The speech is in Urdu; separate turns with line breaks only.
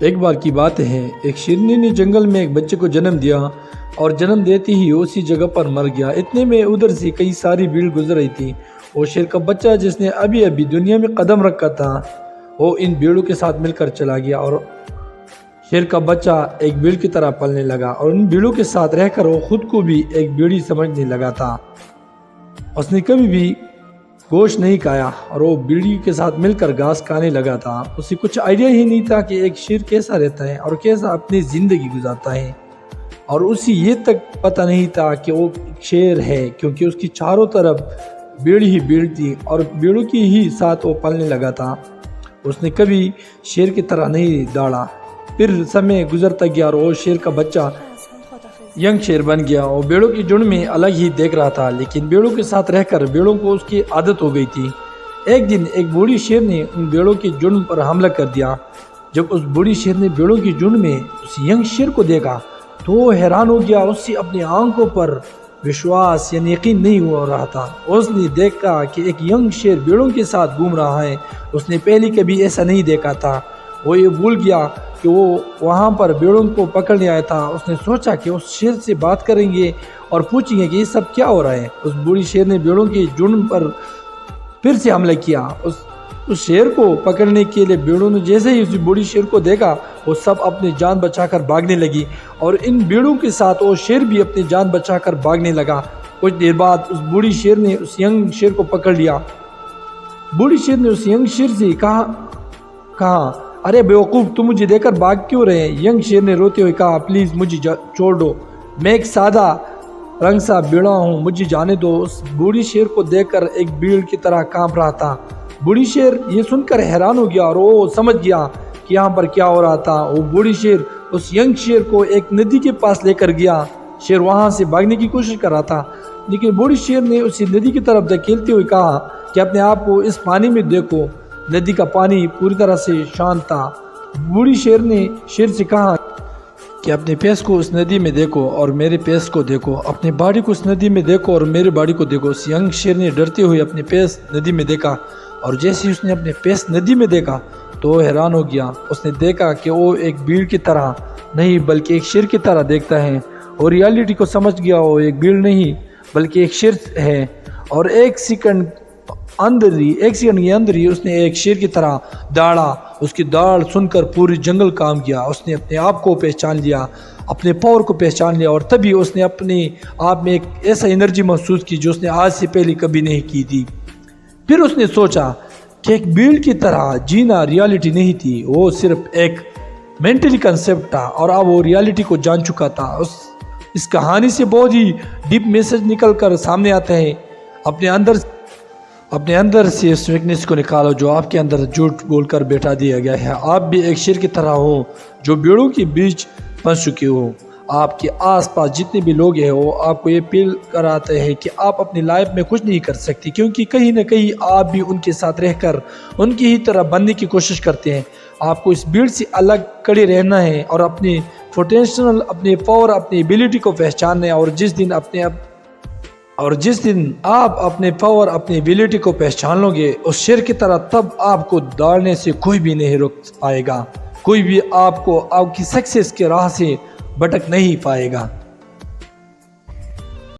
ایک بار کی بات ہے، ایک شیرنی نے جنگل میں ایک بچے کو جنم دیا اور جنم دیتے ہی اسی جگہ پر مر گیا۔ اتنے میں ادھر سے کئی ساری بھیڑ گزر رہی تھی۔ وہ شیر کا بچہ جس نے ابھی دنیا میں قدم رکھا تھا، وہ ان بھیڑوں کے ساتھ مل کر چلا گیا اور شیر کا بچہ ایک بھیڑ کی طرح پلنے لگا اور ان بھیڑوں کے ساتھ رہ کر وہ خود کو بھی ایک بھیڑی سمجھنے لگا تھا۔ اس نے کبھی بھی گوشت نہیں کھایا اور وہ بھیڑی کے ساتھ مل کر گھاس کھانے لگا تھا۔ اسے کچھ آئیڈیا ہی نہیں تھا کہ ایک شیر کیسا رہتا ہے اور کیسا اپنی زندگی گزارتا ہے، اور اسے یہ تک پتہ نہیں تھا کہ وہ شیر ہے، کیونکہ اس کی چاروں طرف بھیڑ ہی بھیڑ تھی اور بھیڑوں کی ہی ساتھ وہ پلنے لگا تھا۔ اس نے کبھی شیر کی طرح نہیں دوڑا۔ پھر سمے گزرتا گیا اور وہ شیر کا بچہ ینگ شیر بن گیا۔ وہ بیڑوں کی جھنڈ میں الگ ہی دیکھ رہا تھا، لیکن بیڑوں کے ساتھ رہ کر بیڑوں کو اس کی عادت ہو گئی تھی۔ ایک دن ایک بوڑھی شیر نے ان بیڑوں کی جھنڈ پر حملہ کر دیا۔ جب اس بوڑھی شیر نے بیڑوں کی جھنڈ میں اس ینگ شیر کو دیکھا تو وہ حیران ہو گیا۔ اس سے اپنی آنکھوں پر وشواس یعنی یقین نہیں ہو رہا تھا۔ اس نے دیکھا کہ ایک ینگ شیر بیڑوں کے ساتھ گھوم رہا ہے۔ اس نے پہلے کبھی ایسا نہیں دیکھا تھا۔ وہ یہ بھول گیا کہ وہ وہاں پر بیڑوں کو پکڑنے آیا تھا۔ اس نے سوچا کہ اس شیر سے بات کریں گے اور پوچھیں گے کہ یہ سب کیا ہو رہا ہے۔ اس بوڑھی شیر نے بیڑوں کی جھنڈ پر پھر سے حملہ کیا۔ اس شیر کو پکڑنے کے لیے بیڑوں نے جیسے ہی اس بوڑھی شیر کو دیکھا، وہ سب اپنی جان بچا کر بھاگنے لگی اور ان بیڑوں کے ساتھ وہ شیر بھی اپنی جان بچا کر بھاگنے لگا۔ کچھ دیر بعد اس بوڑھی شیر نے اس ینگ شیر کو پکڑ لیا۔ بوڑھی شیر نے اس ینگ شیر سے کہا ارے بیوقوف، تم مجھے دیکھ کر بھاگ کیوں رہے؟ ینگ شیر نے روتے ہوئے کہا پلیز مجھے چھوڑ دو، میں ایک سادہ رنگ سا بیڑا ہوں، مجھے جانے دو۔ اس بوڑھی شیر کو دیکھ کر ایک بھیڑ کی طرح کانپ رہا تھا۔ بوڑھی شیر یہ سن کر حیران ہو گیا اور وہ سمجھ گیا کہ یہاں پر کیا ہو رہا تھا۔ وہ بوڑھی شیر اس ینگ شیر کو ایک ندی کے پاس لے کر گیا۔ شیر وہاں سے بھاگنے کی کوشش کر رہا تھا، لیکن بوڑھی شیر نے اسی ندی کی طرف دھکیلتے ہوئے کہا کہ اپنے آپ کو اس پانی میں دیکھو۔ ندی کا پانی پوری طرح سے شانت تھا۔ بوڑھی شیر نے شیر سے کہا کہ اپنے پیس کو اس ندی میں دیکھو اور میرے پیس کو دیکھو، اپنے باڈی کو اس ندی میں دیکھو اور میرے باڈی کو دیکھو۔ اس ینگ شیر نے ڈرتے ہوئے اپنے پیس ندی میں دیکھا اور جیسے ہی اس نے اپنے پیس ندی میں دیکھا تو وہ حیران ہو گیا۔ اس نے دیکھا کہ وہ ایک بھیڑ کی طرح نہیں بلکہ ایک شیر کی طرح دیکھتا ہے، اور ریالٹی کو سمجھ گیا وہ ایک بھیڑ نہیں بلکہ ایک شیر ہے۔ اور ایک سیکنڈ کے اندر ہی اس نے ایک شیر کی طرح دوڑا۔ اس کی دوڑ سن کر پوری جنگل کام گیا۔ اس نے اپنے آپ کو پہچان لیا، اپنے پاور کو پہچان لیا، اور تبھی اس نے اپنے آپ میں ایک ایسا انرجی محسوس کی جو اس نے آج سے پہلے کبھی نہیں کی تھی۔ پھر اس نے سوچا کہ ایک بھیڑ کی طرح جینا ریالٹی نہیں تھی، وہ صرف ایک مینٹلی کنسیپٹ تھا، اور اب وہ ریالٹی کو جان چکا تھا۔ اس کہانی سے بہت ہی ڈیپ میسج نکل کر سامنے آتا ہے۔ اپنے اندر سے اس ویکنس کو نکالو جو آپ کے اندر جھوٹ بول کر بیٹھا دیا گیا ہے۔ آپ بھی ایک شیر کی طرح ہو جو بھیڑوں کے بیچ پھنس چکے ہو۔ آپ کے آس پاس جتنے بھی لوگ ہیں وہ آپ کو یہ فیل کراتے ہیں کہ آپ اپنی لائف میں کچھ نہیں کر سکتے، کیونکہ کہیں نہ کہیں آپ بھی ان کے ساتھ رہ کر ان کی ہی طرح بننے کی کوشش کرتے ہیں۔ آپ کو اس بھیڑ سے الگ کڑے رہنا ہے اور اپنی پوٹینشیل، اپنے پاور، اپنی ایبیلٹی کو پہچاننا ہے، اور جس دن آپ اپنے پاور، اپنی ایبیلٹی کو پہچان لو گے اس شیر کی طرح، تب آپ کو دوڑنے سے کوئی بھی نہیں روک پائے گا، کوئی بھی آپ کو آپ کی سکسیس کے راہ سے بھٹک نہیں پائے گا۔